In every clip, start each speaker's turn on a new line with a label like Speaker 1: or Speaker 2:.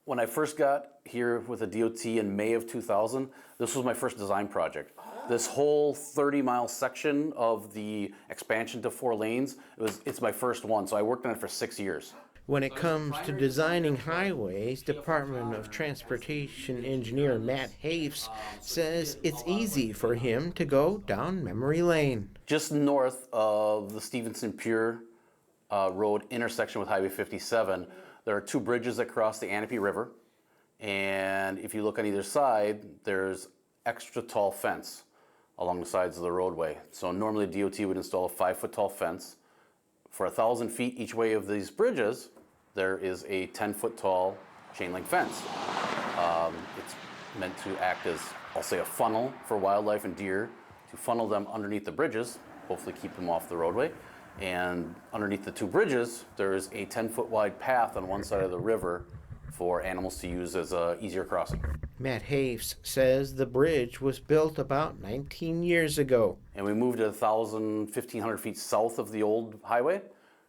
Speaker 1: When I first got here with the DOT in May of 2000, this was my first design project. This whole 30-mile section of the expansion to 4 lanes, it's my first one, so I worked on it for 6 years.
Speaker 2: When it comes to designing highways, Department of Transportation engineer Matt Hafes says it's easy for him to go down memory lane.
Speaker 1: Just north of the Stevenson-Pure Road intersection with Highway 57, there are 2 bridges that cross the Anapee River, and if you look on either side, there's extra tall fence along the sides of the roadway. So normally DOT would install a 5-foot tall fence. For 1,000 feet each way of these bridges, there is a 10-foot tall chain link fence. It's meant to act as, I'll say, a funnel for wildlife and deer to funnel them underneath the bridges, hopefully keep them off the roadway. And underneath the 2 bridges, there is a 10-foot wide path on one side of the river for animals to use as a easier crossing.
Speaker 2: Matt Hafes says the bridge was built about 19 years ago.
Speaker 1: And we moved 1,000, 1,500 feet south of the old highway.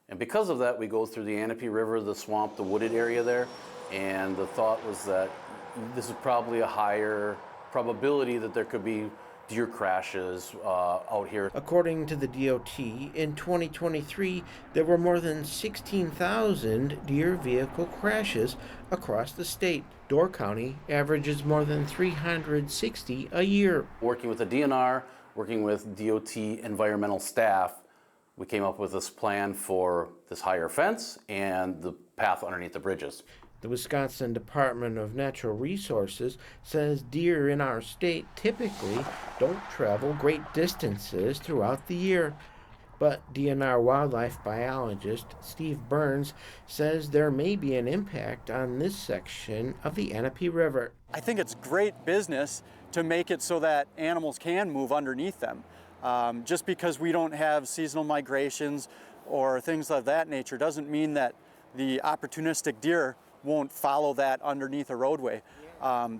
Speaker 1: And because of that, we go through the Anapee River, the swamp, the wooded area there. And the thought was that this is probably a higher probability that there could be deer crashes out here.
Speaker 2: According to the DOT, in 2023, there were more than 16,000 deer vehicle crashes across the state. Door County averages more than 360 a year.
Speaker 1: Working with the DNR, working with DOT environmental staff, we came up with this plan for this higher fence and the path underneath the bridges.
Speaker 2: The Wisconsin Department of Natural Resources says deer in our state typically don't travel great distances throughout the year. But DNR wildlife biologist Steve Burns says there may be an impact on this section of the Anapee River.
Speaker 3: I think it's great business to make it so that animals can move underneath them. Just because we don't have seasonal migrations or things of that nature doesn't mean that the opportunistic deer won't follow that underneath a roadway.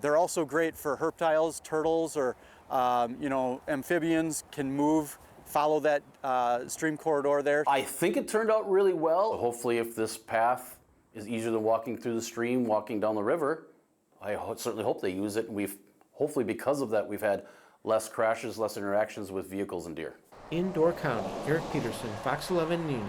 Speaker 3: They're also great for reptiles, turtles, or amphibians can move, follow that stream corridor there.
Speaker 1: I think it turned out really well. Hopefully if this path is easier than walking through the stream, walking down the river, I certainly hope they use it. And hopefully because of that, we've had less crashes, less interactions with vehicles and deer.
Speaker 2: In Door County, Eric Peterson, Fox 11 News.